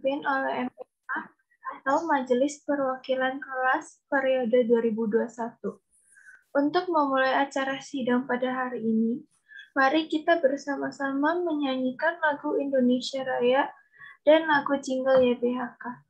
dipimpin oleh MPK atau Majelis Perwakilan Kelas periode 2021. Untuk memulai acara sidang pada hari ini, mari kita bersama-sama menyanyikan lagu Indonesia Raya dan lagu Jingle YBHK.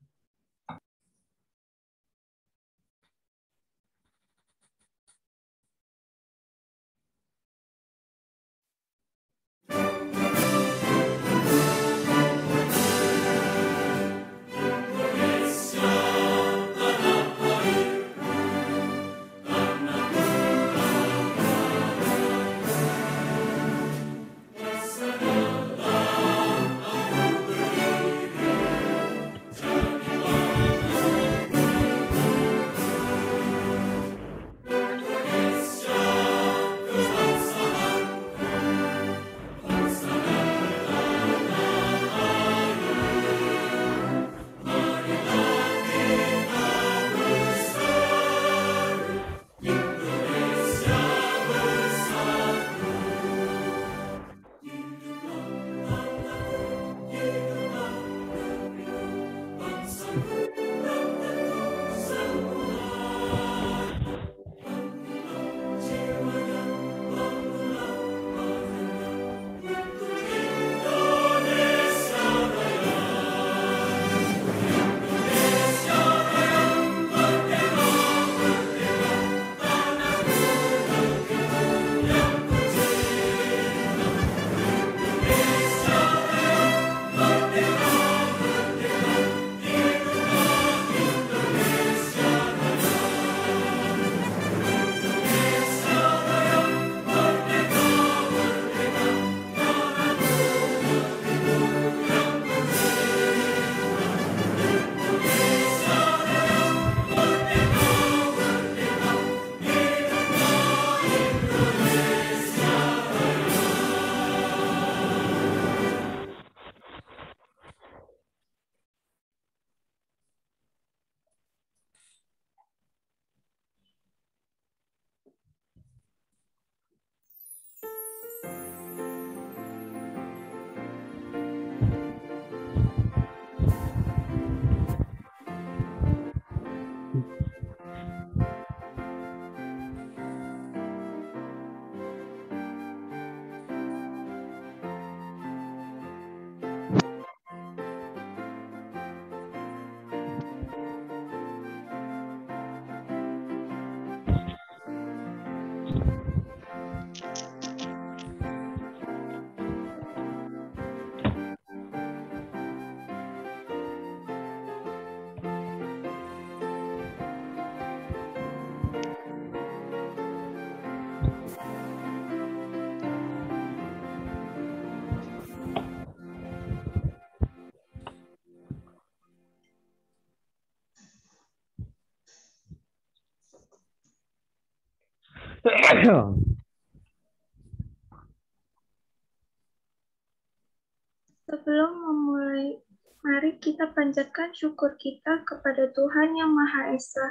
Sebelum memulai, mari kita panjatkan syukur kita kepada Tuhan Yang Maha Esa,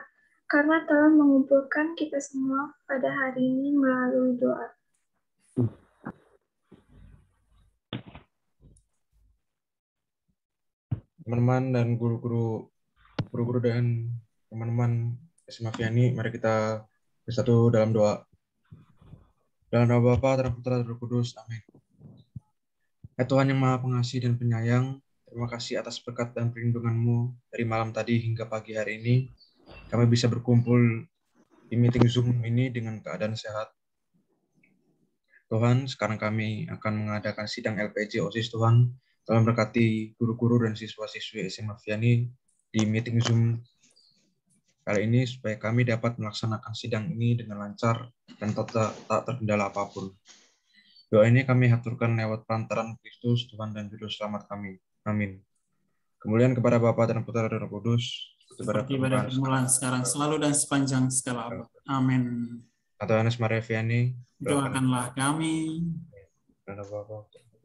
karena telah mengumpulkan kita semua pada hari ini melalui doa. Teman-teman dan guru-guru dan teman-teman SMA Vianney, mari kita bersatu dalam doa. Dalam nama Bapa dan Putra dan Roh Kudus, amin. Ya Tuhan yang Maha Pengasih dan Penyayang, terima kasih atas berkat dan perlindungan-Mu dari malam tadi hingga pagi hari ini. Kami bisa berkumpul di meeting Zoom ini dengan keadaan sehat. Tuhan, sekarang kami akan mengadakan sidang LPJ OSIS Tuhan. Tolong berkati guru-guru dan siswa-siswi SMA Vianney di meeting Zoom kali ini supaya kami dapat melaksanakan sidang ini dengan lancar dan tak terkendala apapun. Doa ini kami haturkan lewat perantaran Kristus, Tuhan dan Juru Selamat kami. Amin. Kemuliaan kepada Bapa dan Putra dan Roh Kudus, seperti pada permulaan sekarang, selalu dan sepanjang segala abad. Amin. Atau Yohanes Maria Vianney, doakanlah kami,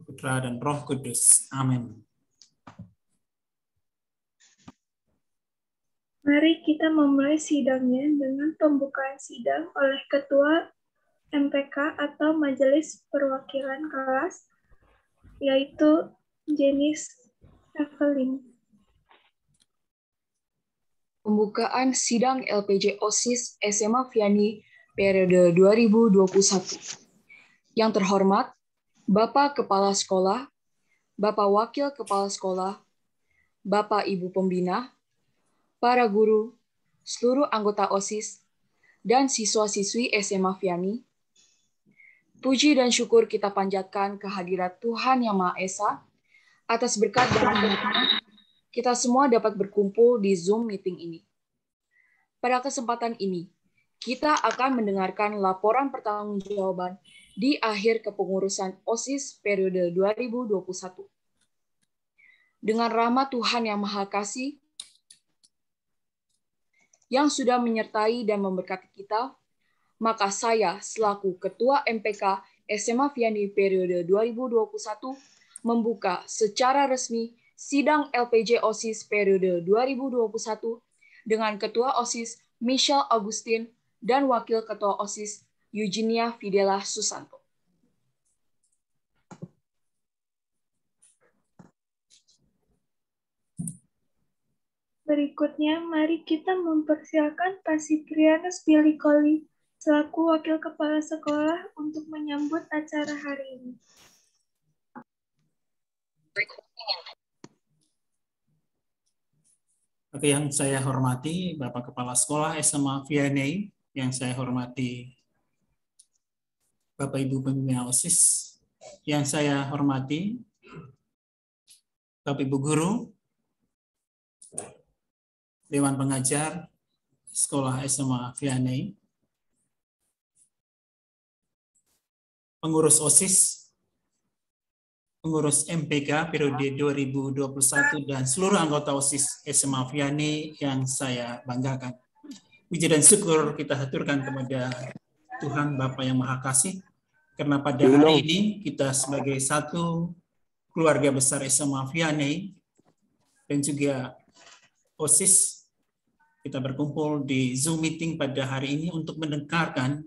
Putra dan Roh Kudus. Amin. Mari kita memulai sidangnya dengan pembukaan sidang oleh Ketua MPK atau Majelis Perwakilan Kelas, yaitu Jenis Evelyn. Pembukaan sidang LPJ OSIS SMA Vianney periode 2021. Yang terhormat, Bapak Kepala Sekolah, Bapak Wakil Kepala Sekolah, Bapak Ibu Pembina, para guru, seluruh anggota OSIS, dan siswa-siswi SMA Vianney. Puji dan syukur kita panjatkan kehadirat Tuhan Yang Maha Esa atas berkat dan rahmat kita semua dapat berkumpul di Zoom meeting ini. Pada kesempatan ini, kita akan mendengarkan laporan pertanggungjawaban di akhir kepengurusan OSIS periode 2021. Dengan rahmat Tuhan Yang Maha Kasih, yang sudah menyertai dan memberkati kita, maka saya selaku Ketua MPK SMA Vianney periode 2021 membuka secara resmi sidang LPJ OSIS periode 2021 dengan Ketua OSIS Michelle Augustin dan Wakil Ketua OSIS Eugenia Fidela Susanto. Berikutnya, mari kita mempersilakan Pak Siprianus Billy Koli selaku Wakil Kepala Sekolah untuk menyambut acara hari ini. Oke, yang saya hormati Bapak Kepala Sekolah SMA Vianney, yang saya hormati Bapak Ibu Pembina OSIS, yang saya hormati Bapak Ibu Guru, Dewan Pengajar Sekolah SMA Vianney, pengurus OSIS, pengurus MPK periode 2021, dan seluruh anggota OSIS SMA Vianney yang saya banggakan. Puji dan syukur kita haturkan kepada Tuhan Bapa yang Maha Kasih, karena pada hari ini kita sebagai satu keluarga besar SMA Vianney dan juga OSIS, kita berkumpul di Zoom meeting pada hari ini untuk mendengarkan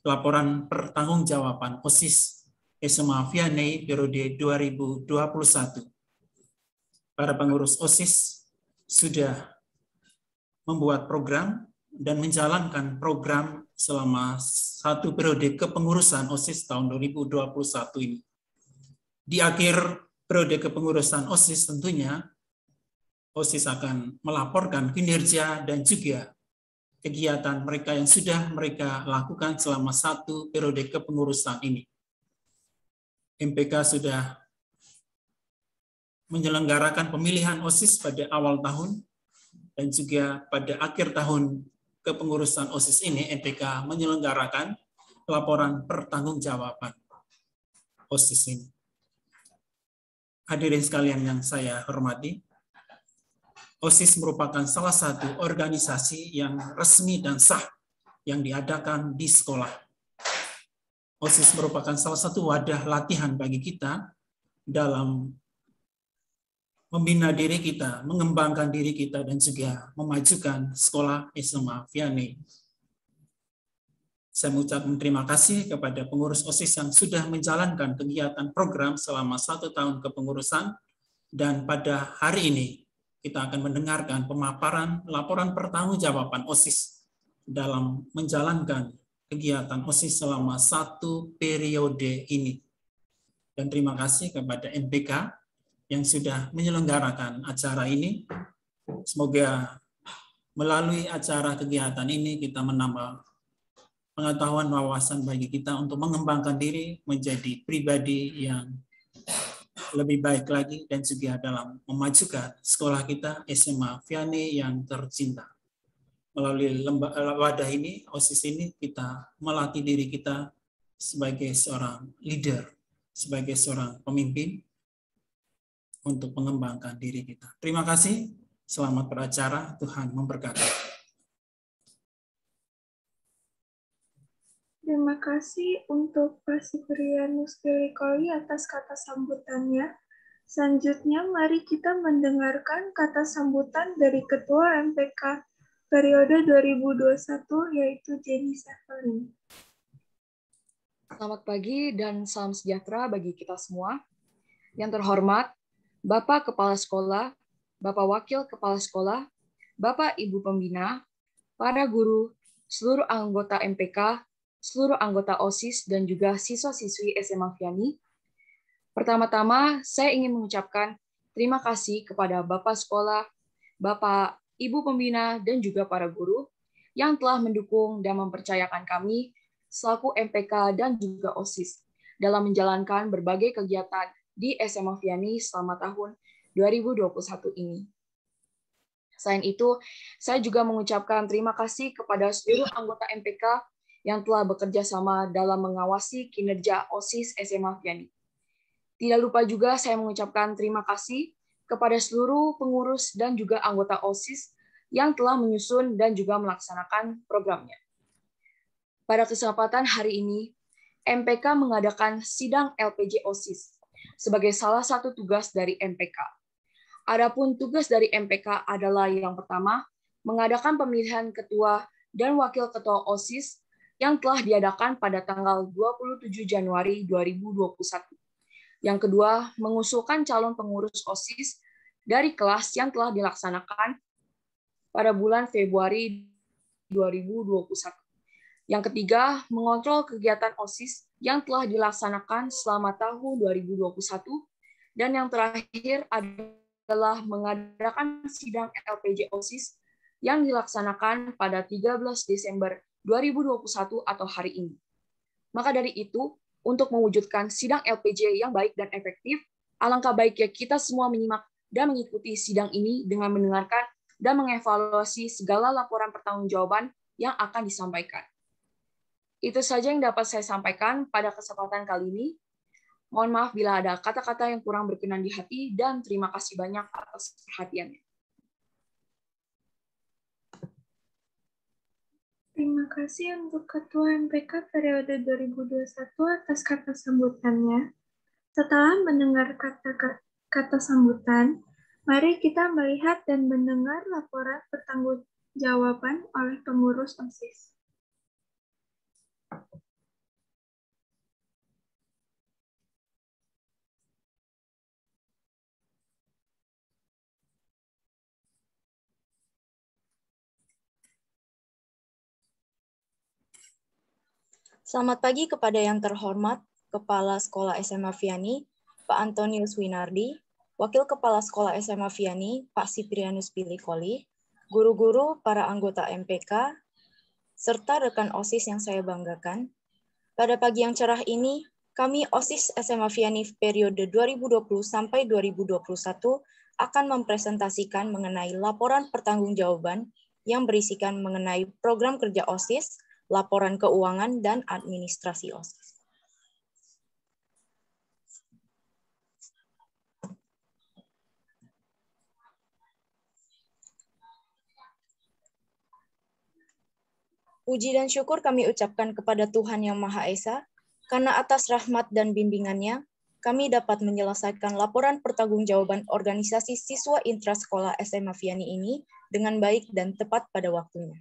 laporan pertanggungjawaban OSIS SMA Vianney periode 2021. Para pengurus OSIS sudah membuat program dan menjalankan program selama satu periode kepengurusan OSIS tahun 2021 ini. Di akhir periode kepengurusan OSIS tentunya OSIS akan melaporkan kinerja dan juga kegiatan mereka yang sudah mereka lakukan selama satu periode kepengurusan ini. MPK sudah menyelenggarakan pemilihan OSIS pada awal tahun dan juga pada akhir tahun kepengurusan OSIS ini MPK menyelenggarakan laporan pertanggungjawaban OSIS ini. Hadirin sekalian yang saya hormati, OSIS merupakan salah satu organisasi yang resmi dan sah yang diadakan di sekolah. OSIS merupakan salah satu wadah latihan bagi kita dalam membina diri kita, mengembangkan diri kita, dan juga memajukan sekolah SMA Vianney. Saya mengucapkan terima kasih kepada pengurus OSIS yang sudah menjalankan kegiatan program selama 1 tahun kepengurusan, dan pada hari ini kita akan mendengarkan pemaparan laporan pertanggungjawaban OSIS dalam menjalankan kegiatan OSIS selama satu periode ini. Dan terima kasih kepada MPK yang sudah menyelenggarakan acara ini. Semoga melalui acara kegiatan ini kita menambah pengetahuan wawasan bagi kita untuk mengembangkan diri menjadi pribadi yang lebih baik lagi dan juga dalam memajukan sekolah kita SMA Vianney yang tercinta. Melalui wadah ini, OSIS ini, kita melatih diri kita sebagai seorang leader, sebagai seorang pemimpin untuk mengembangkan diri kita. Terima kasih, selamat beracara, Tuhan memberkati. Terima kasih untuk Pak Siprianus Billy Koli atas kata sambutannya. Selanjutnya, mari kita mendengarkan kata sambutan dari Ketua MPK periode 2021, yaitu Jenny Sevelin. Selamat pagi dan salam sejahtera bagi kita semua. Yang terhormat, Bapak Kepala Sekolah, Bapak Wakil Kepala Sekolah, Bapak Ibu Pembina, para guru, seluruh anggota MPK, seluruh anggota OSIS, dan juga siswa-siswi SMA Vianney. Pertama-tama, saya ingin mengucapkan terima kasih kepada Bapak Sekolah, Bapak, Ibu Pembina, dan juga para guru yang telah mendukung dan mempercayakan kami selaku MPK dan juga OSIS dalam menjalankan berbagai kegiatan di SMA Vianney selama tahun 2021 ini. Selain itu, saya juga mengucapkan terima kasih kepada seluruh anggota MPK yang telah bekerja sama dalam mengawasi kinerja OSIS SMA Vianney. Tidak lupa juga saya mengucapkan terima kasih kepada seluruh pengurus dan juga anggota OSIS yang telah menyusun dan juga melaksanakan programnya. Pada kesempatan hari ini, MPK mengadakan sidang LPJ OSIS sebagai salah satu tugas dari MPK. Adapun tugas dari MPK adalah yang pertama, mengadakan pemilihan ketua dan wakil ketua OSIS yang telah diadakan pada tanggal 27 Januari 2021. Yang kedua, mengusulkan calon pengurus OSIS dari kelas yang telah dilaksanakan pada bulan Februari 2021. Yang ketiga, mengontrol kegiatan OSIS yang telah dilaksanakan selama tahun 2021. Dan yang terakhir adalah mengadakan sidang LPJ OSIS yang dilaksanakan pada 13 Desember 2021 atau hari ini. Maka dari itu, untuk mewujudkan sidang LPJ yang baik dan efektif, alangkah baiknya kita semua menyimak dan mengikuti sidang ini dengan mendengarkan dan mengevaluasi segala laporan pertanggungjawaban yang akan disampaikan. Itu saja yang dapat saya sampaikan pada kesempatan kali ini. Mohon maaf bila ada kata-kata yang kurang berkenan di hati, dan terima kasih banyak atas perhatiannya. Terima kasih untuk Ketua MPK periode 2021 atas kata sambutannya. Setelah mendengar kata sambutan, mari kita melihat dan mendengar laporan pertanggungjawaban oleh pengurus OSIS. Selamat pagi kepada yang terhormat Kepala Sekolah SMA Vianney, Pak Antonius Winardi, Wakil Kepala Sekolah SMA Vianney, Pak Siprianus Pilikoli, guru-guru, para anggota MPK, serta rekan OSIS yang saya banggakan. Pada pagi yang cerah ini, kami OSIS SMA Vianney periode 2020 sampai 2021 akan mempresentasikan mengenai laporan pertanggungjawaban yang berisikan mengenai program kerja OSIS, laporan keuangan, dan administrasi OSIS. Puji dan syukur kami ucapkan kepada Tuhan Yang Maha Esa, karena atas rahmat dan bimbingannya, kami dapat menyelesaikan laporan pertanggungjawaban organisasi siswa intrasekolah SMA Vianney ini dengan baik dan tepat pada waktunya.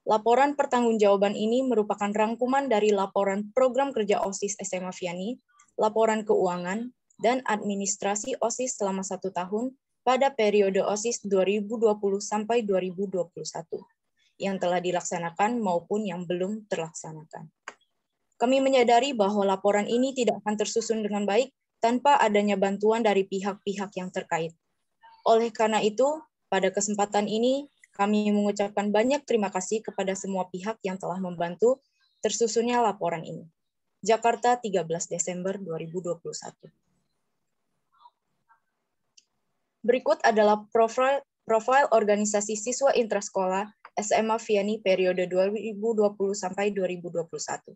Laporan pertanggungjawaban ini merupakan rangkuman dari laporan program kerja OSIS SMA Vianney, laporan keuangan, dan administrasi OSIS selama 1 tahun pada periode OSIS 2020 sampai 2021, yang telah dilaksanakan maupun yang belum terlaksanakan. Kami menyadari bahwa laporan ini tidak akan tersusun dengan baik tanpa adanya bantuan dari pihak-pihak yang terkait. Oleh karena itu, pada kesempatan ini, kami mengucapkan banyak terima kasih kepada semua pihak yang telah membantu tersusunnya laporan ini. Jakarta, 13 Desember 2021. Berikut adalah profil organisasi siswa intrasekolah SMA Vianney periode 2020 sampai 2021.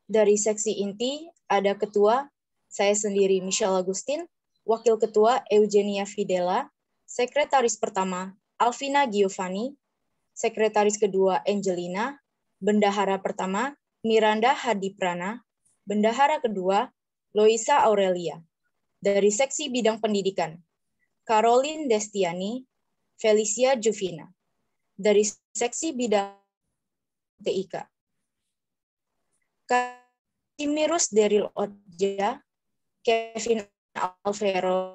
Dari seksi inti ada ketua, saya sendiri Michelle Agustin, Wakil Ketua Eugenia Fidela, Sekretaris pertama Alvina Giovanni, Sekretaris kedua Angelina, Bendahara pertama Miranda Hadiprana, Bendahara kedua Loisa Aurelia. Dari seksi bidang pendidikan, Caroline Destiani, Felicia Juvina. Dari seksi bidang TIK, Kasimirus Deril Odja, Kevin Alvero,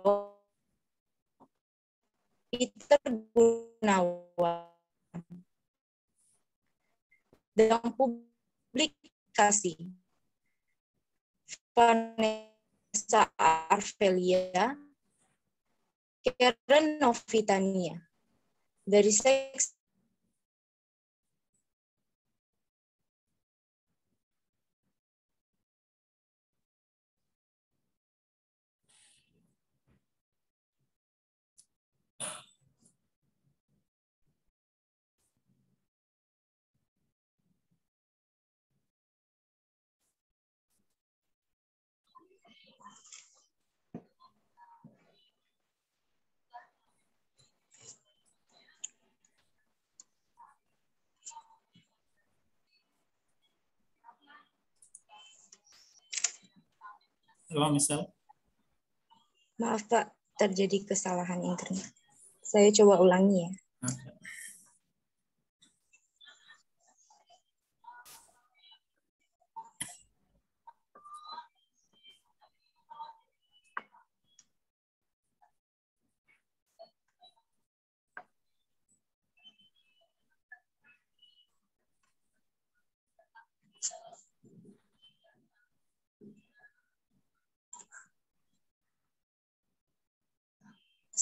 Peter Gunawan. Bidang publikasi, Vanessa Arvelia, Karen Novitania. Dari seksi Halo, Michelle. Maaf Pak, terjadi kesalahan internet. Saya coba ulangi ya. Oke.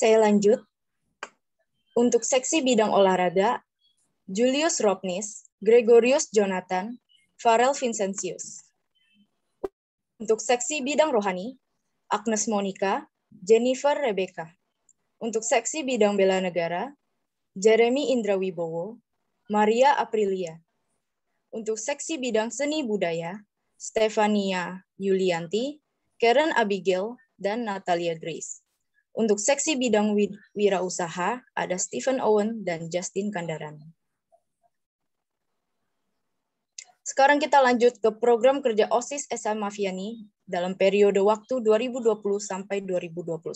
Saya lanjut. Untuk seksi bidang olahraga, Julius Robnis, Gregorius Jonathan, Farel Vincentius. Untuk seksi bidang rohani, Agnes Monica, Jennifer Rebecca. Untuk seksi bidang bela negara, Jeremy Indra Wibowo, Maria Aprilia. Untuk seksi bidang seni budaya, Stefania Yulianti, Karen Abigail, dan Natalia Grace. Untuk seksi bidang wirausaha, ada Stephen Owen dan Justin Kandaran. Sekarang kita lanjut ke program kerja OSIS SMA Vianney dalam periode waktu 2020 sampai 2021.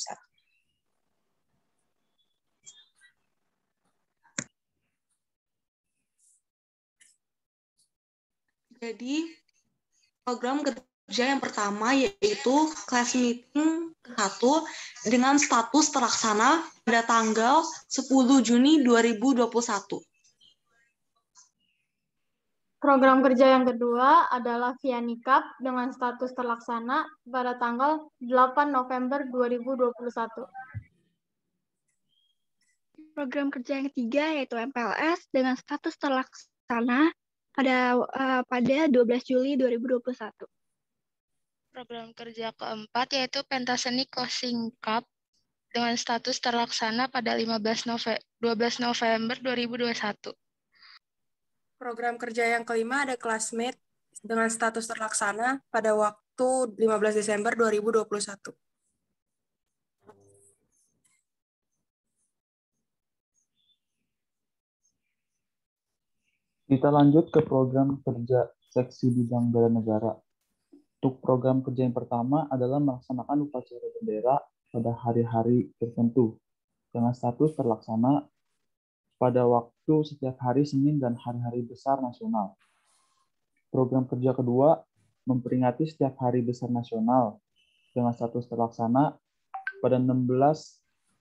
Jadi, program kerja yang pertama yaitu class meeting ke-1 dengan status terlaksana pada tanggal 10 Juni 2021. Program kerja yang kedua adalah Vianney Cup dengan status terlaksana pada tanggal 8 November 2021. Program kerja yang ketiga yaitu MPLS dengan status terlaksana pada 12 Juli 2021. Program kerja keempat yaitu Pentaseni Closing Cup dengan status terlaksana pada 12 November 2021. Program kerja yang kelima ada Classmate dengan status terlaksana pada waktu 15 Desember 2021. Kita lanjut ke program kerja seksi bidang bela negara. Untuk program kerja yang pertama adalah melaksanakan upacara bendera pada hari-hari tertentu dengan status terlaksana pada waktu setiap hari Senin dan hari-hari besar nasional. Program kerja kedua memperingati setiap hari besar nasional dengan status terlaksana pada 16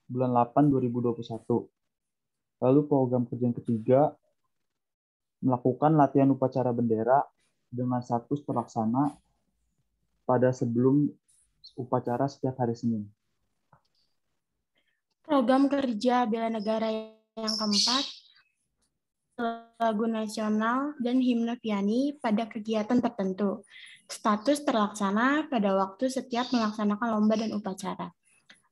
bulan 8 2021. Lalu program kerja yang ketiga melakukan latihan upacara bendera dengan status terlaksana pada sebelum upacara setiap hari Senin. Program kerja bela negara yang keempat, lagu nasional dan himne Vianney pada kegiatan tertentu. Status terlaksana pada waktu setiap melaksanakan lomba dan upacara.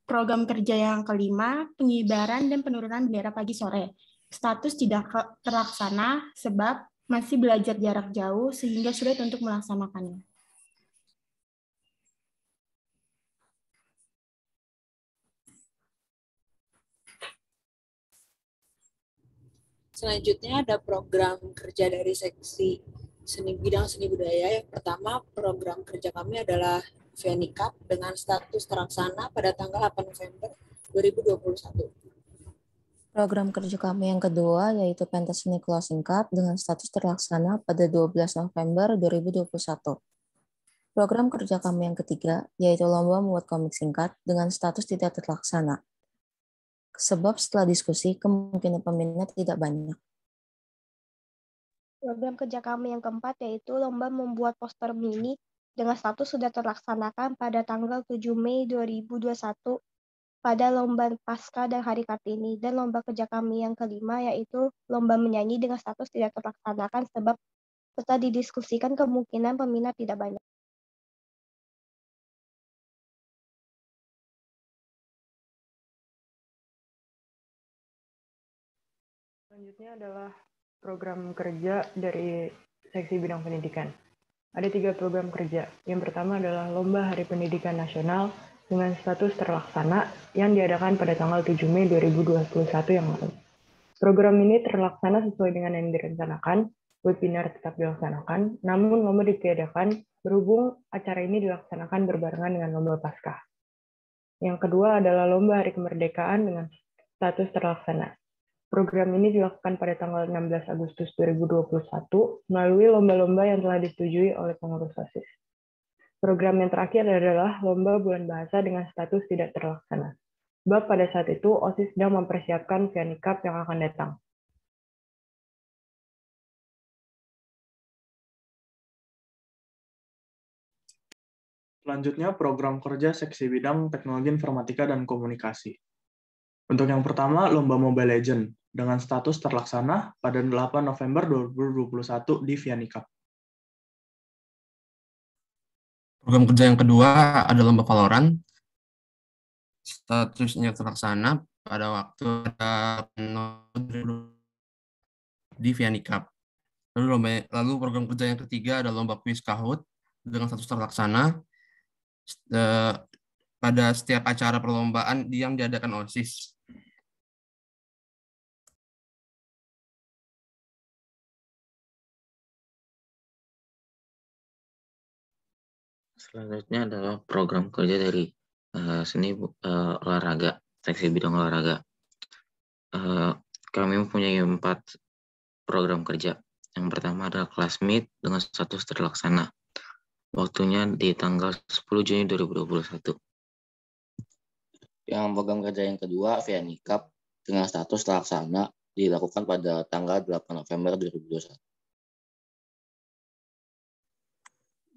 Program kerja yang kelima, pengibaran dan penurunan bendera pagi sore. Status tidak terlaksana sebab masih belajar jarak jauh sehingga sulit untuk melaksanakannya. Selanjutnya ada program kerja dari seksi bidang seni budaya. Yang pertama, program kerja kami adalah Vianney Cup dengan status terlaksana pada tanggal 8 November 2021. Program kerja kami yang kedua yaitu Pentaseni Closing Cup dengan status terlaksana pada 12 November 2021. Program kerja kami yang ketiga yaitu lomba membuat komik singkat dengan status tidak terlaksana sebab setelah diskusi kemungkinan peminat tidak banyak. Program kerja kami yang keempat yaitu lomba membuat poster mini dengan status sudah terlaksanakan pada tanggal 7 Mei 2021 pada lomba Pasca dan Hari Kartini. Dan lomba kerja kami yang kelima yaitu lomba menyanyi dengan status tidak terlaksanakan sebab setelah didiskusikan kemungkinan peminat tidak banyak. Selanjutnya adalah program kerja dari seksi bidang pendidikan. Ada 3 program kerja. Yang pertama adalah Lomba Hari Pendidikan Nasional dengan status terlaksana yang diadakan pada tanggal 7 Mei 2021 yang lalu. Program ini terlaksana sesuai dengan yang direncanakan, webinar tetap dilaksanakan, namun lomba ditiadakan berhubung acara ini dilaksanakan berbarengan dengan Lomba Paskah. Yang kedua adalah Lomba Hari Kemerdekaan dengan status terlaksana. Program ini dilakukan pada tanggal 16 Agustus 2021 melalui lomba-lomba yang telah disetujui oleh pengurus OSIS. Program yang terakhir adalah Lomba Bulan Bahasa dengan status tidak terlaksana. Sebab pada saat itu OSIS sedang mempersiapkan Vianney Cup yang akan datang. Selanjutnya program kerja seksi bidang teknologi informatika dan komunikasi. Untuk yang pertama, Lomba Mobile Legends dengan status terlaksana pada 8 November 2021 di Vianney Cup. Program kerja yang kedua ada Lomba Valorant. Statusnya terlaksana pada waktu di Vianney Cup. Lalu program kerja yang ketiga ada Lomba Quiz Kahoot dengan status terlaksana pada setiap acara perlombaan yang diadakan OSIS. Selanjutnya adalah program kerja dari seni olahraga, seksi bidang olahraga. Kami mempunyai 4 program kerja. Yang pertama adalah Classmeet dengan status terlaksana. Waktunya di tanggal 10 Juni 2021. Yang program kerja yang kedua, Vianney Cup dengan status terlaksana dilakukan pada tanggal 8 November 2021.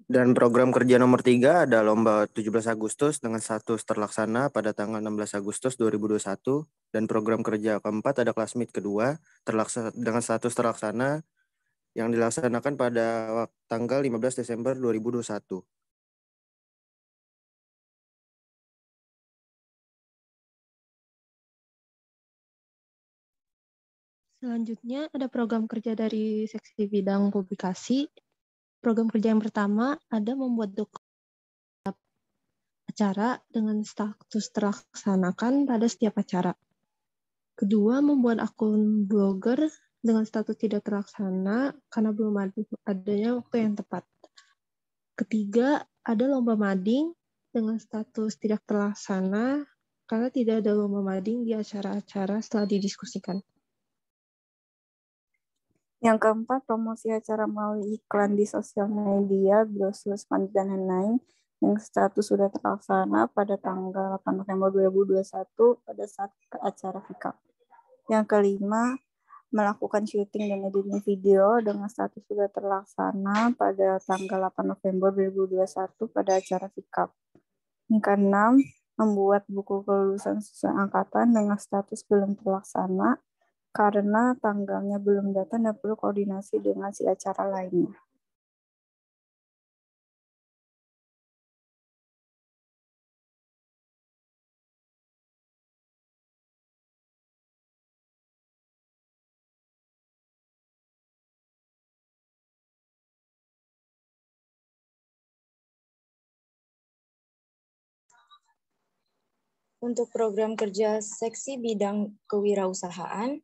Dan program kerja nomor 3 ada Lomba 17 Agustus dengan status terlaksana pada tanggal 16 Agustus 2021. Dan program kerja keempat ada Classmeet kedua dengan status terlaksana yang dilaksanakan pada tanggal 15 Desember 2021. Selanjutnya ada program kerja dari seksi bidang publikasi. Program kerja yang pertama ada membuat dokumen acara dengan status terlaksanakan pada setiap acara. Kedua, membuat akun blogger dengan status tidak terlaksana karena belum adanya waktu yang tepat. Ketiga, ada lomba mading dengan status tidak terlaksana karena tidak ada lomba mading di acara-acara setelah didiskusikan. Yang keempat, promosi acara melalui iklan di sosial media, brosur, spanduk, dan lain-lain yang status sudah terlaksana pada tanggal 8 November 2021 pada saat acara FIKAP. Yang kelima, melakukan syuting dan editing video dengan status sudah terlaksana pada tanggal 8 November 2021 pada acara FIKAP. Yang keenam, membuat buku kelulusan sesuai angkatan dengan status belum terlaksana karena tanggalnya belum datang dan perlu koordinasi dengan si acara lainnya. Untuk program kerja seksi bidang kewirausahaan,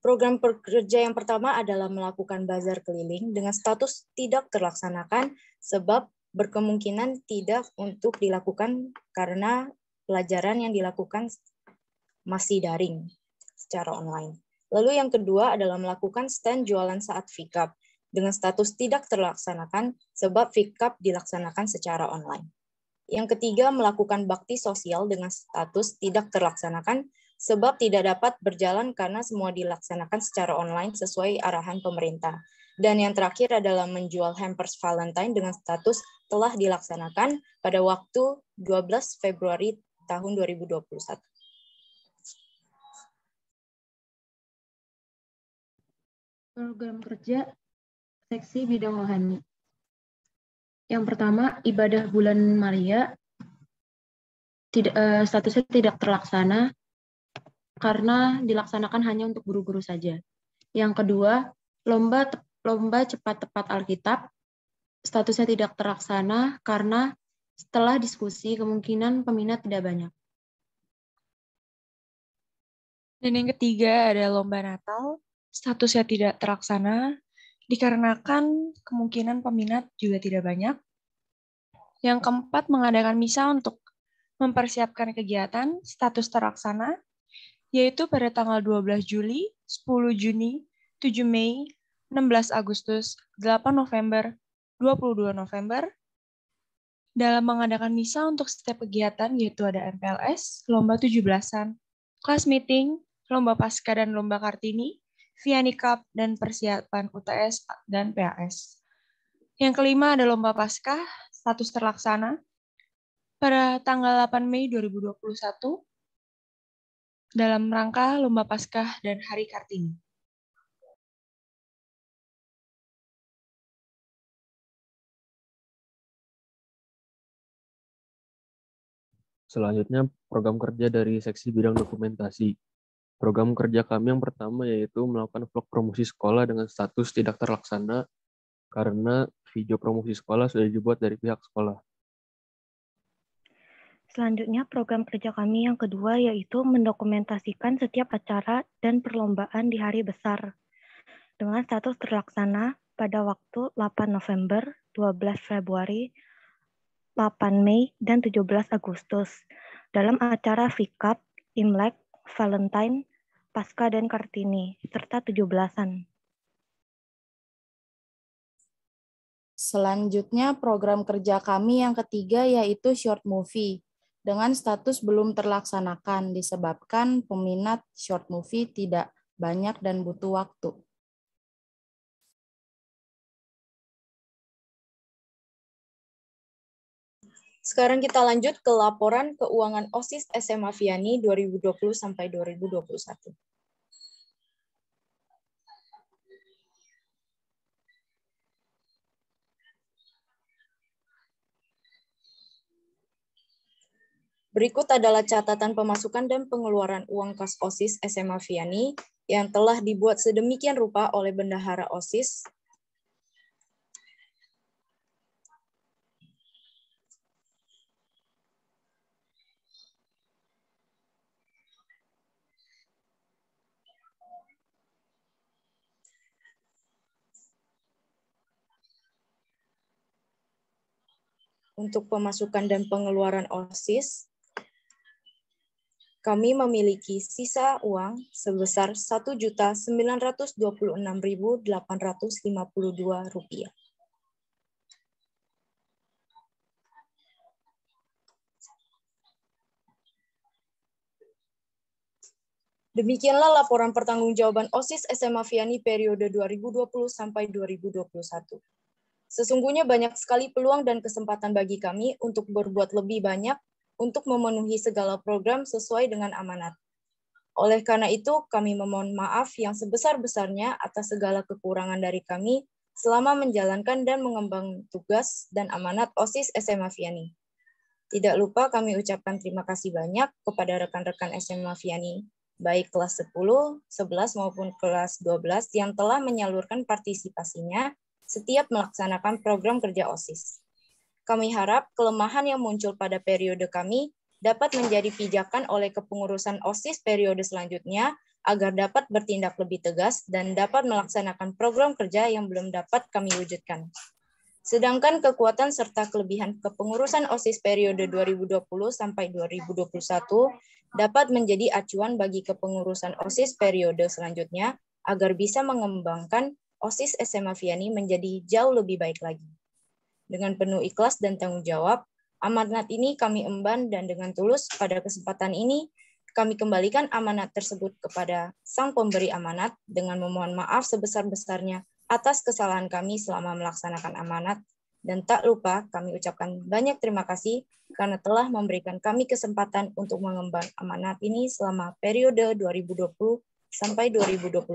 program kerja yang pertama adalah melakukan bazar keliling dengan status tidak terlaksanakan sebab berkemungkinan tidak untuk dilakukan karena pelajaran yang dilakukan masih daring secara online. Lalu yang kedua adalah melakukan stand jualan saat FIKAP dengan status tidak terlaksanakan sebab FIKAP dilaksanakan secara online. Yang ketiga, melakukan bakti sosial dengan status tidak terlaksanakan sebab tidak dapat berjalan karena semua dilaksanakan secara online sesuai arahan pemerintah. Dan yang terakhir adalah menjual hampers Valentine dengan status telah dilaksanakan pada waktu 12 Februari tahun 2021. Program kerja seksi bidang rohani. Yang pertama, ibadah bulan Maria statusnya tidak terlaksana karena dilaksanakan hanya untuk guru-guru saja. Yang kedua, lomba cepat tepat Alkitab statusnya tidak terlaksana karena setelah diskusi kemungkinan peminat tidak banyak. Dan yang ketiga ada lomba Natal, statusnya tidak terlaksana dikarenakan kemungkinan peminat juga tidak banyak. Yang keempat, mengadakan misa untuk mempersiapkan kegiatan, status terlaksana, yaitu pada tanggal 12 Juli, 10 Juni, 7 Mei, 16 Agustus, 8 November, 22 November, dalam mengadakan misa untuk setiap kegiatan, yaitu ada MPLS, lomba 17-an, class meeting, lomba Pasca dan lomba Kartini, Vianney Cup, dan persiapan UTS dan PAS. Yang kelima ada lomba Pasca, status terlaksana, pada tanggal 8 Mei 2021, dalam rangka lomba Pasca dan Hari Kartini. Selanjutnya, program kerja dari seksi bidang dokumentasi. Program kerja kami yang pertama yaitu melakukan vlog promosi sekolah dengan status tidak terlaksana karena video promosi sekolah sudah dibuat dari pihak sekolah. Selanjutnya, program kerja kami yang kedua yaitu mendokumentasikan setiap acara dan perlombaan di hari besar dengan status terlaksana pada waktu 8 November, 12 Februari, 8 Mei, dan 17 Agustus dalam acara VCUP, Imlek, Valentine, Pasca, dan Kartini, serta 17-an. Selanjutnya, program kerja kami yang ketiga yaitu short movie dengan status belum terlaksanakan disebabkan peminat short movie tidak banyak dan butuh waktu. Sekarang kita lanjut ke laporan keuangan OSIS SMA Vianney 2020 sampai 2021. Berikut adalah catatan pemasukan dan pengeluaran uang kas OSIS SMA Vianney yang telah dibuat sedemikian rupa oleh Bendahara OSIS untuk pemasukan dan pengeluaran OSIS. Kami memiliki sisa uang sebesar Rp1.926.852. Demikianlah laporan pertanggungjawaban OSIS SMA Vianney periode 2020 sampai 2021. Sesungguhnya banyak sekali peluang dan kesempatan bagi kami untuk berbuat lebih banyak untuk memenuhi segala program sesuai dengan amanat. Oleh karena itu, kami memohon maaf yang sebesar-besarnya atas segala kekurangan dari kami selama menjalankan dan mengembang tugas dan amanat OSIS SMA Vianney. Tidak lupa kami ucapkan terima kasih banyak kepada rekan-rekan SMA Vianney, baik kelas 10, 11, maupun kelas 12 yang telah menyalurkan partisipasinya setiap melaksanakan program kerja OSIS. Kami harap kelemahan yang muncul pada periode kami dapat menjadi pijakan oleh kepengurusan OSIS periode selanjutnya agar dapat bertindak lebih tegas dan dapat melaksanakan program kerja yang belum dapat kami wujudkan. Sedangkan kekuatan serta kelebihan kepengurusan OSIS periode 2020 sampai 2021 dapat menjadi acuan bagi kepengurusan OSIS periode selanjutnya agar bisa mengembangkan OSIS SMA Vianney menjadi jauh lebih baik lagi. Dengan penuh ikhlas dan tanggung jawab, amanat ini kami emban dan dengan tulus pada kesempatan ini Kami kembalikan amanat tersebut kepada sang pemberi amanat dengan memohon maaf sebesar-besarnya atas kesalahan kami selama melaksanakan amanat. Dan tak lupa kami ucapkan banyak terima kasih karena telah memberikan kami kesempatan untuk mengemban amanat ini selama periode 2020 sampai 2021.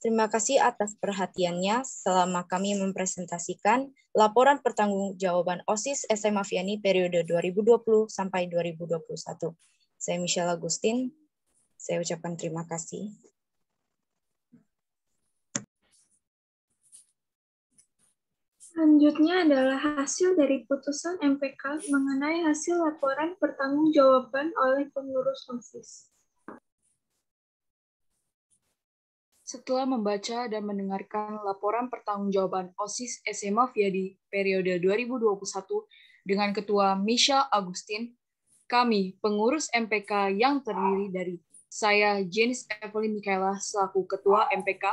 Terima kasih atas perhatiannya selama kami mempresentasikan laporan pertanggungjawaban OSIS SMA Vianney periode 2020 sampai 2021. Saya Michelle Agustin, saya ucapkan terima kasih. Selanjutnya adalah hasil dari putusan MPK mengenai hasil laporan pertanggungjawaban oleh pengurus OSIS. Setelah membaca dan mendengarkan laporan pertanggungjawaban OSIS SMA Vianney periode 2021 dengan Ketua Michelle Agustin, kami, pengurus MPK yang terdiri dari saya, Janice Evelyn Michaela, selaku Ketua MPK,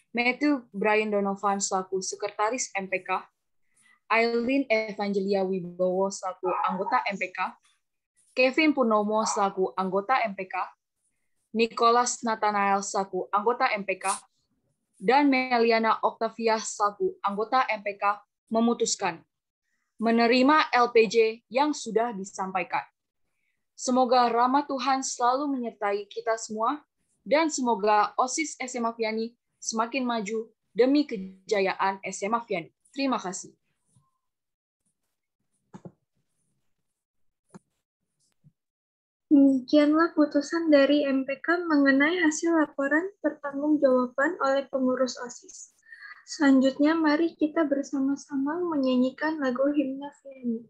Matthew Brian Donovan, selaku Sekretaris MPK, Aileen Evangelia Wibowo, selaku anggota MPK, Kevin Purnomo, selaku anggota MPK, Nicholas Nathanael selaku anggota MPK, dan Meliana Octavia selaku anggota MPK memutuskan menerima LPJ yang sudah disampaikan. Semoga rahmat Tuhan selalu menyertai kita semua, dan semoga OSIS SMA Vianney semakin maju demi kejayaan SMA Vianney. Terima kasih. Demikianlah putusan dari MPK mengenai hasil laporan pertanggungjawaban oleh pengurus OSIS. Selanjutnya, mari kita bersama-sama menyanyikan lagu Himne Vianney.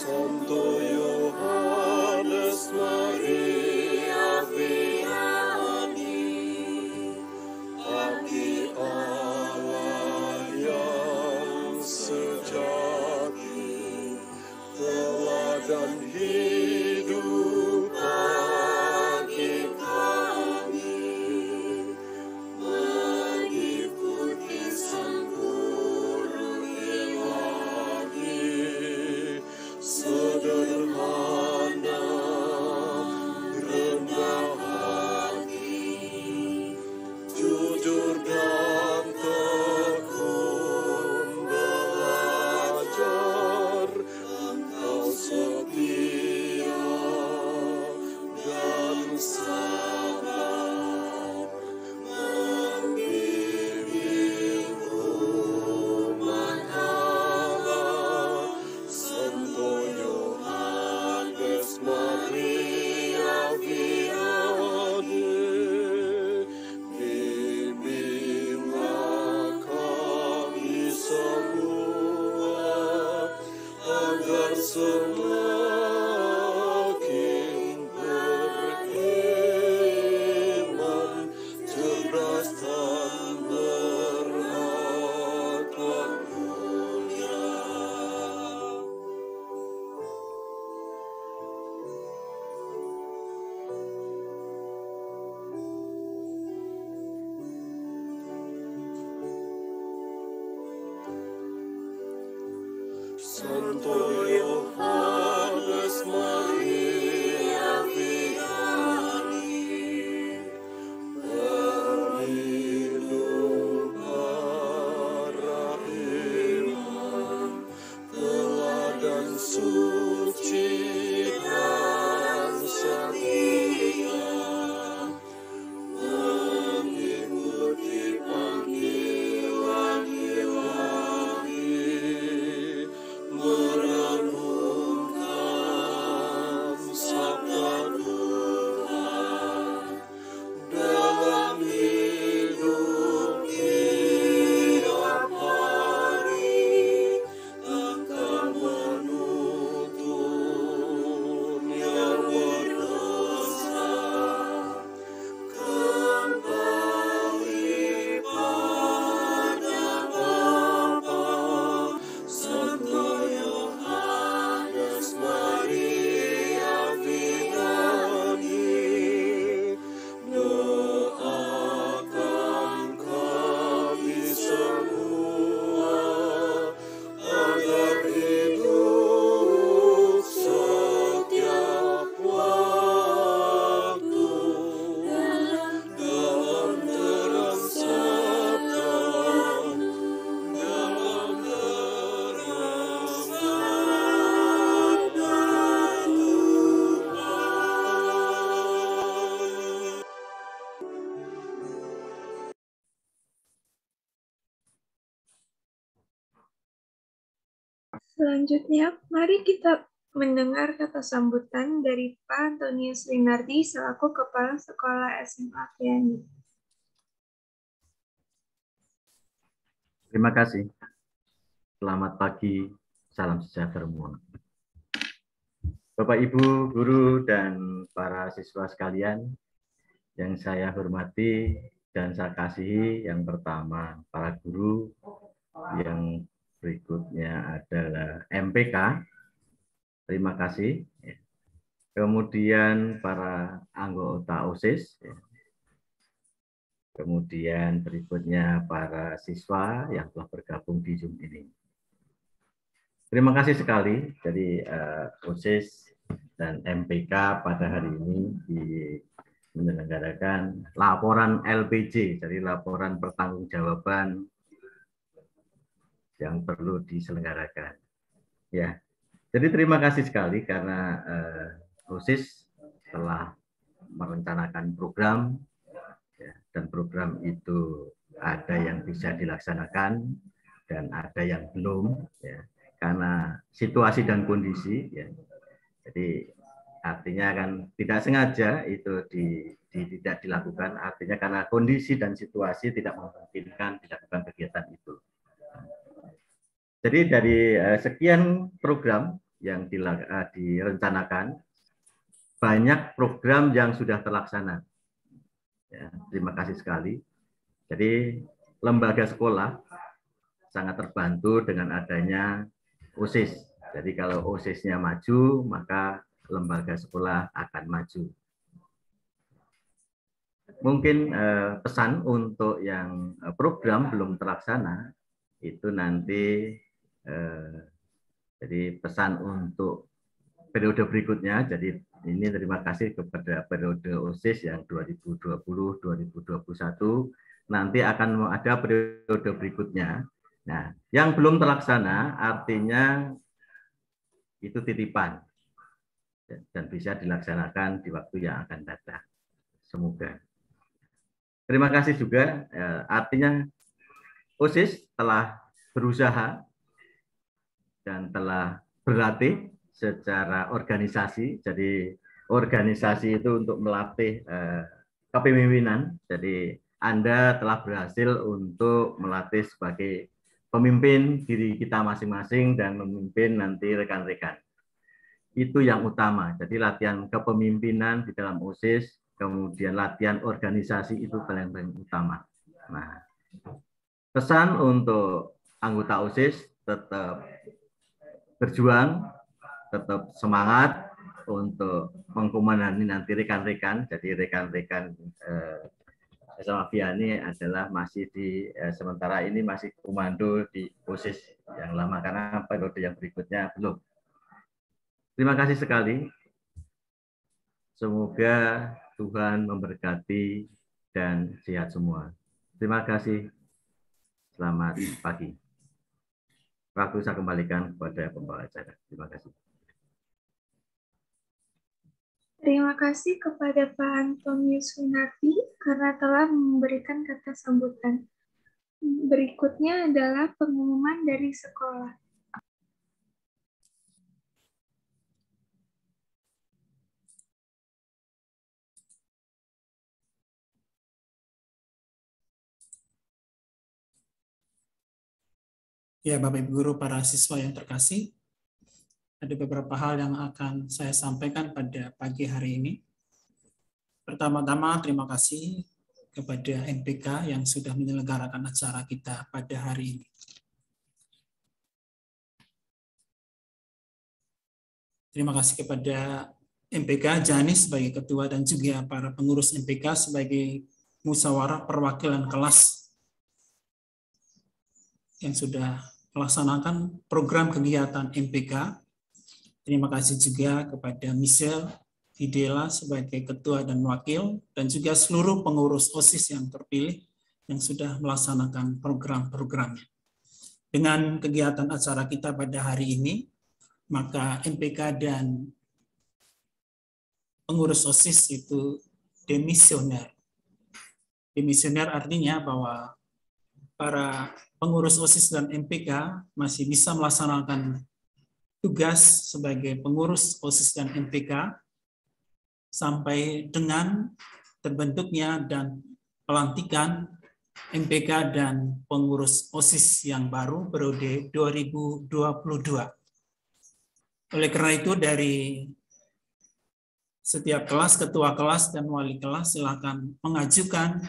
Santo Yohanes Maria Selanjutnya, mari kita mendengar kata sambutan dari Pak Antonius Winardi selaku Kepala Sekolah SMA Vianney. Terima kasih. Selamat pagi, salam sejahtera semua. Bapak, Ibu, guru, dan para siswa sekalian yang saya hormati dan saya kasihi, yang pertama para guru, yang berikutnya adalah MPK, terima kasih. Kemudian para anggota OSIS, kemudian berikutnya para siswa yang telah bergabung di Zoom ini. Terima kasih sekali. Jadi OSIS dan MPK pada hari ini menyelenggarakan laporan LPJ, jadi laporan pertanggungjawaban yang perlu diselenggarakan. Ya, jadi terima kasih sekali karena OSIS telah merencanakan program, ya, dan program itu ada yang bisa dilaksanakan dan ada yang belum, ya, karena situasi dan kondisi, ya. Jadi artinya kan tidak sengaja itu tidak dilakukan, artinya karena kondisi dan situasi tidak memungkinkan dilakukan kegiatan itu. Jadi dari sekian program yang direncanakan, banyak program yang sudah terlaksana. Ya, terima kasih sekali. Jadi lembaga sekolah sangat terbantu dengan adanya OSIS. Jadi kalau OSIS-nya maju, maka lembaga sekolah akan maju. Mungkin pesan untuk yang program belum terlaksana, itu nanti jadi pesan untuk periode berikutnya. Jadi ini terima kasih kepada periode OSIS yang 2020-2021. Nanti akan ada periode berikutnya. Nah, yang belum terlaksana artinya itu titipan dan bisa dilaksanakan di waktu yang akan datang. Semoga. Terima kasih juga, artinya OSIS telah berusaha dan telah berlatih secara organisasi. Jadi organisasi itu untuk melatih kepemimpinan. Jadi Anda telah berhasil untuk melatih sebagai pemimpin diri kita masing-masing dan memimpin nanti rekan-rekan. Itu yang utama. Jadi latihan kepemimpinan di dalam OSIS, kemudian latihan organisasi itu paling utama. Nah, pesan untuk anggota OSIS tetap berjuang, tetap semangat untuk mengkomandani nanti rekan-rekan. Jadi rekan-rekan SMA Vianney adalah masih di sementara ini masih komando di OSIS yang lama karena periode yang berikutnya belum. Terima kasih sekali. Semoga Tuhan memberkati dan sehat semua. Terima kasih. Selamat pagi. Waktu saya kembalikan kepada pembawa acara. Terima kasih. Terima kasih kepada Pak Antonius Winardi karena telah memberikan kata sambutan. Berikutnya adalah pengumuman dari sekolah. Ya, Bapak Ibu Guru, para siswa yang terkasih, ada beberapa hal yang akan saya sampaikan pada pagi hari ini. Pertama-tama, terima kasih kepada MPK yang sudah menyelenggarakan acara kita pada hari ini. Terima kasih kepada MPK, Janis sebagai ketua dan juga para pengurus MPK sebagai musyawarah perwakilan kelas yang sudah melaksanakan program kegiatan MPK. Terima kasih juga kepada Michelle Hidela sebagai ketua dan wakil, dan juga seluruh pengurus OSIS yang terpilih yang sudah melaksanakan program-programnya. Dengan kegiatan acara kita pada hari ini, maka MPK dan pengurus OSIS itu demisioner. Demisioner artinya bahwa para pengurus OSIS dan MPK masih bisa melaksanakan tugas sebagai pengurus OSIS dan MPK sampai dengan terbentuknya dan pelantikan MPK dan pengurus OSIS yang baru periode 2022. Oleh karena itu dari setiap kelas, ketua kelas dan wali kelas silakan mengajukan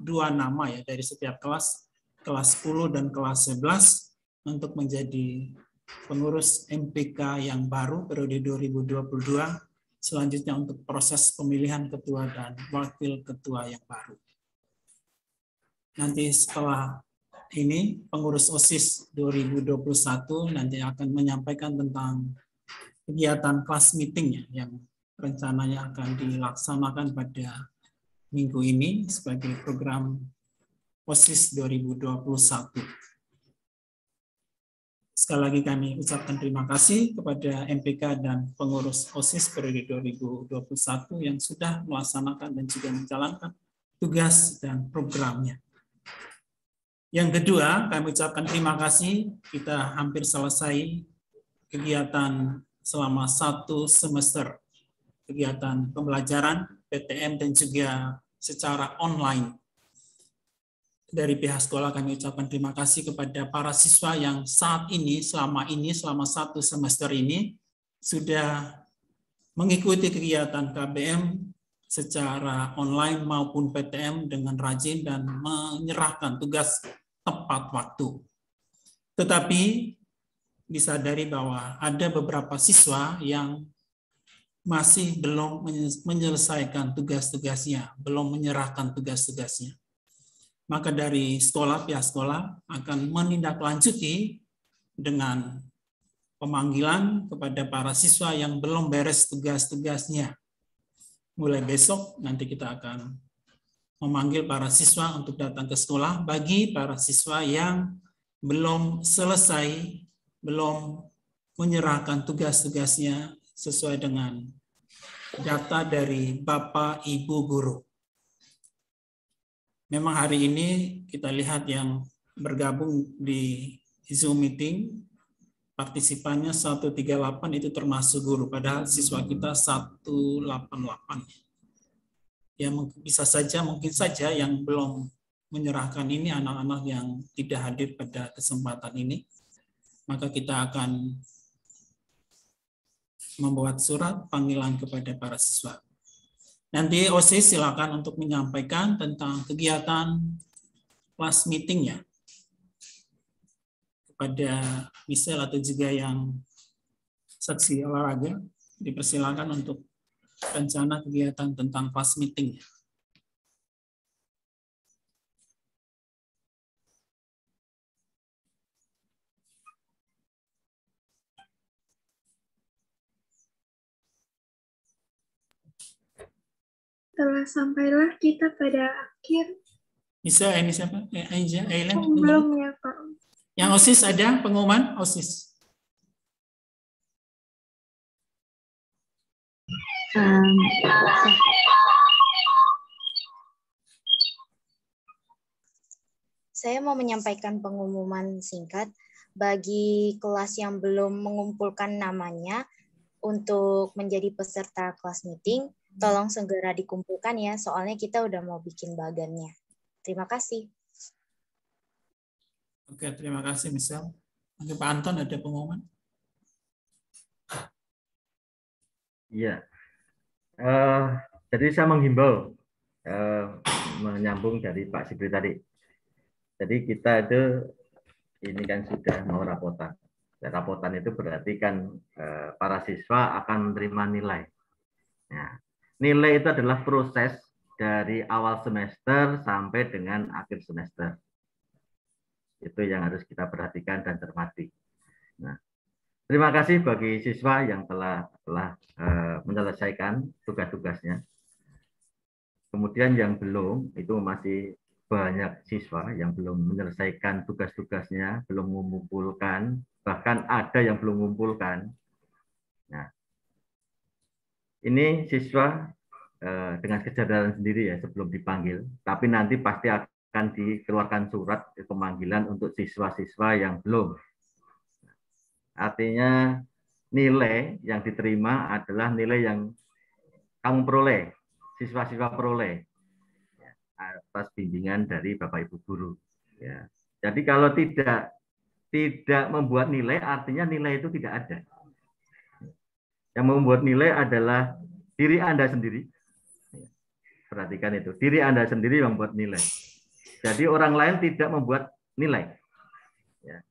dua nama ya dari setiap kelas 10 dan kelas 11 untuk menjadi pengurus MPK yang baru periode 2022. Selanjutnya untuk proses pemilihan ketua dan wakil ketua yang baru. Nanti setelah ini pengurus OSIS 2021 nanti akan menyampaikan tentang kegiatan kelas meeting yang rencananya akan dilaksanakan pada minggu ini sebagai program OSIS 2021. Sekali lagi kami ucapkan terima kasih kepada MPK dan pengurus OSIS periode 2021 yang sudah melaksanakan dan juga menjalankan tugas dan programnya. Yang kedua, kami ucapkan terima kasih, kita hampir selesai kegiatan selama 1 semester, kegiatan pembelajaran, PTM, dan juga secara online. Dari pihak sekolah kami ucapkan terima kasih kepada para siswa yang saat ini, selama 1 semester ini, sudah mengikuti kegiatan KBM secara online maupun PTM dengan rajin dan menyerahkan tugas tepat waktu. Tetapi disadari bahwa ada beberapa siswa yang masih belum menyelesaikan tugas-tugasnya, belum menyerahkan tugas-tugasnya. Maka dari sekolah, pihak sekolah akan menindaklanjuti dengan pemanggilan kepada para siswa yang belum beres tugas-tugasnya. Mulai besok nanti kita akan memanggil para siswa untuk datang ke sekolah bagi para siswa yang belum selesai, belum menyerahkan tugas-tugasnya sesuai dengan data dari Bapak Ibu Guru. Memang hari ini kita lihat yang bergabung di Zoom meeting, partisipannya 138 itu termasuk guru, padahal siswa kita 188. Ya bisa saja, mungkin saja yang belum menyerahkan ini anak-anak yang tidak hadir pada kesempatan ini. Maka kita akan membuat surat panggilan kepada para siswa. Nanti OSIS silakan untuk menyampaikan tentang kegiatan kelas meeting-nya kepada misal atau juga yang saksi olahraga, dipersilakan untuk rencana kegiatan tentang kelas meeting-nya. Telah sampailah kita pada akhir. Bisa, ini siapa? Aiza, Aileen? Belum ya, Pak. Yang OSIS ada pengumuman OSIS? Saya mau menyampaikan pengumuman singkat bagi kelas yang belum mengumpulkan namanya untuk menjadi peserta kelas meeting. Tolong segera dikumpulkan ya, soalnya kita udah mau bikin bagannya. Terima kasih. Oke, terima kasih Michelle. Nanti Pak Anton ada pengumuman? Iya. Jadi saya menghimbau, menyambung dari Pak Sibri tadi. Jadi kita itu, ini kan sudah mau rapotan. Rapotan itu berarti kan para siswa akan menerima nilai. Nah, nilai itu adalah proses dari awal semester sampai dengan akhir semester. Itu yang harus kita perhatikan dan cermati. Nah, terima kasih bagi siswa yang telah menyelesaikan tugas-tugasnya. Kemudian yang belum, itu masih banyak siswa yang belum menyelesaikan tugas-tugasnya, belum mengumpulkan, bahkan ada yang belum mengumpulkan. Nah, ini siswa dengan kesadaran sendiri ya sebelum dipanggil, tapi nanti pasti akan dikeluarkan surat pemanggilan untuk siswa-siswa yang belum. Artinya nilai yang diterima adalah nilai yang kamu peroleh, siswa-siswa peroleh atas bimbingan dari Bapak Ibu guru. Ya. Jadi kalau tidak membuat nilai, artinya nilai itu tidak ada. Yang membuat nilai adalah diri Anda sendiri. Perhatikan itu, diri Anda sendiri yang membuat nilai. Jadi orang lain tidak membuat nilai. Ya.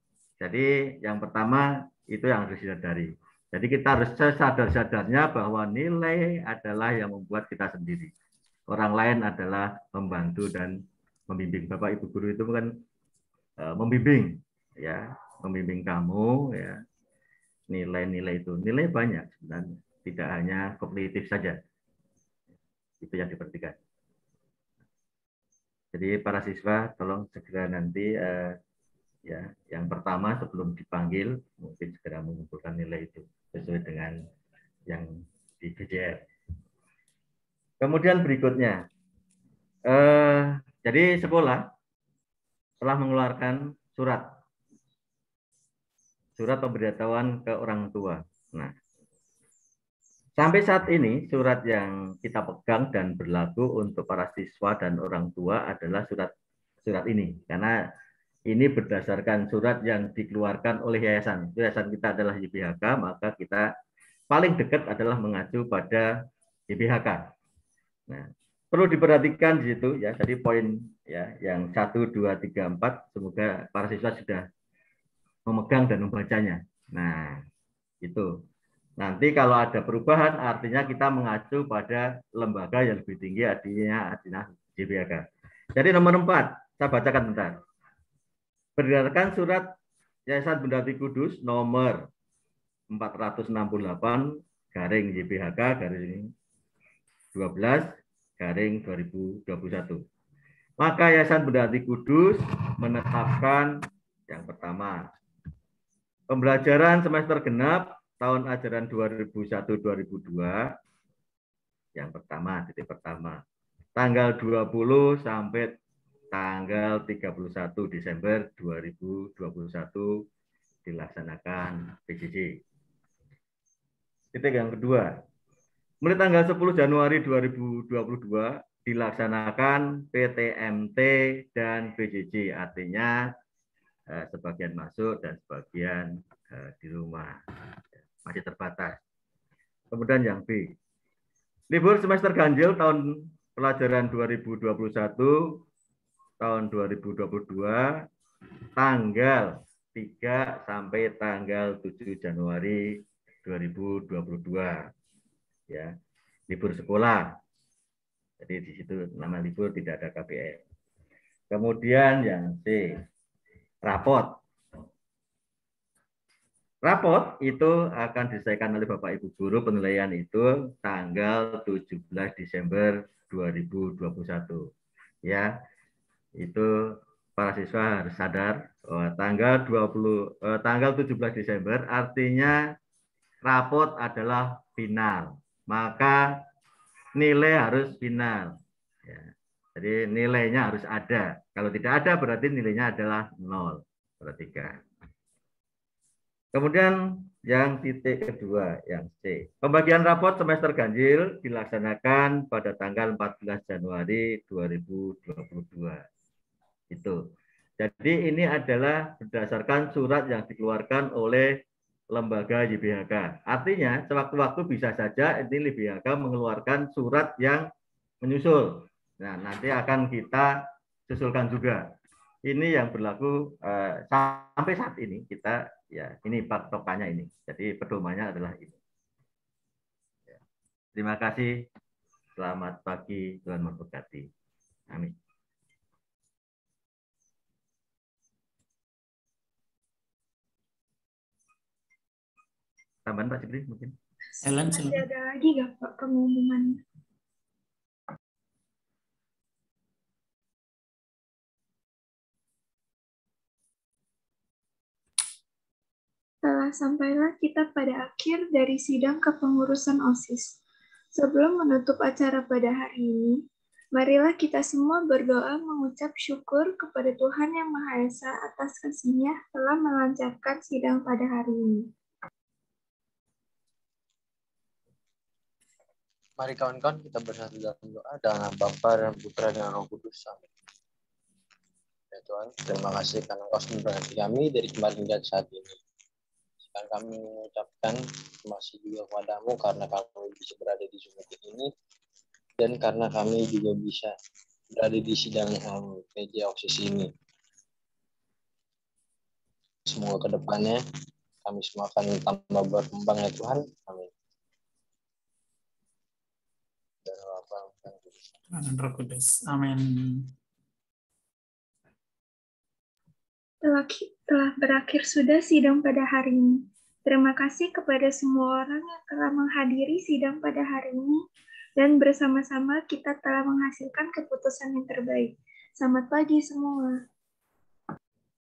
Jadi yang pertama itu yang harus disadari. Jadi kita harus sadar-sadarnya bahwa nilai adalah yang membuat kita sendiri. Orang lain adalah membantu dan membimbing. Bapak Ibu guru itu kan membimbing, ya, membimbing kamu, ya. Nilai-nilai itu, nilai banyak sebenarnya, tidak hanya kognitif saja. Itu yang diperhatikan. Jadi para siswa tolong segera nanti ya, yang pertama sebelum dipanggil mungkin segera mengumpulkan nilai itu sesuai dengan yang di BJR. Kemudian berikutnya, jadi sekolah telah mengeluarkan surat pemberitahuan ke orang tua. Nah, sampai saat ini surat yang kita pegang dan berlaku untuk para siswa dan orang tua adalah surat ini, karena ini berdasarkan surat yang dikeluarkan oleh yayasan. Yayasan kita adalah YBHK, maka kita paling dekat adalah mengacu pada YBHK. Nah, perlu diperhatikan di situ ya, tadi poin ya yang 1, 2, 3, 4, semoga para siswa sudah memegang dan membacanya. Nah, itu. Nanti kalau ada perubahan, artinya kita mengacu pada lembaga yang lebih tinggi, artinya YBHK. Jadi nomor 4, saya bacakan bentar. Berdasarkan surat Yayasan Bunda Ati Kudus nomor 468/YBHK/12/2021. Maka Yayasan Bunda Ati Kudus menetapkan yang pertama, pembelajaran semester genap tahun ajaran 2001-2002 yang pertama, titik pertama, tanggal 20 sampai tanggal 31 Desember 2021 dilaksanakan PJJ. Titik yang kedua, mulai tanggal 10 Januari 2022 dilaksanakan PTMT dan PJJ, artinya sebagian masuk dan sebagian di rumah, masih terbatas. Kemudian yang B, libur semester ganjil tahun pelajaran 2021 tahun 2022 tanggal 3 sampai tanggal 7 Januari 2022 ya, libur sekolah. Jadi di situ nama libur tidak ada KBM. Kemudian yang C, rapot. Rapot itu akan diselesaikan oleh Bapak Ibu guru, penilaian itu tanggal 17 Desember 2021 ya. Itu para siswa harus sadar bahwa tanggal 17 Desember artinya rapot adalah final, maka nilai harus final ya. Jadi nilainya harus ada, kalau tidak ada berarti nilainya adalah 0. Perhatikan. Kemudian yang titik kedua, yang C, pembagian rapot semester ganjil dilaksanakan pada tanggal 14 Januari 2022. Itu. Jadi ini adalah berdasarkan surat yang dikeluarkan oleh lembaga YBHK. Artinya sewaktu-waktu bisa saja ini YBHK mengeluarkan surat yang menyusul. Nah, nanti akan kita susulkan juga. Ini yang berlaku sampai saat ini kita ya, ini patokannya ini. Jadi pedomannya adalah ini. Terima kasih. Selamat pagi, Tuhan memberkati. Amin. Tambahan Pak Cipri mungkin. Ellen, masih ada lagi nggak Pak pengumuman? Sampailah kita pada akhir dari sidang kepengurusan OSIS. Sebelum menutup acara pada hari ini, Marilah kita semua berdoa mengucap syukur kepada Tuhan Yang Maha Esa atas kasih-Nya telah melancarkan sidang pada hari ini. Mari kawan-kawan kita bersatu dalam doa dengan Bapa dan Putra dan Roh Kudus. Amin. Ya Tuhan, terima kasih karena Engkau memberkati kami dari kemarin hingga saat ini. Sekarang kami mengucapkan terima kasih juga kepadamu karena kami bisa berada di Zoom ini dan karena kami juga bisa berada di sidang PJ OSIS ini. Semoga ke depannya kami semua akan tambah berkembang ya Tuhan. Amin. Dan Roh Kudus. Amin. Telah berakhir sudah sidang pada hari ini. Terima kasih kepada semua orang yang telah menghadiri sidang pada hari ini dan bersama-sama kita telah menghasilkan keputusan yang terbaik. Selamat pagi semua.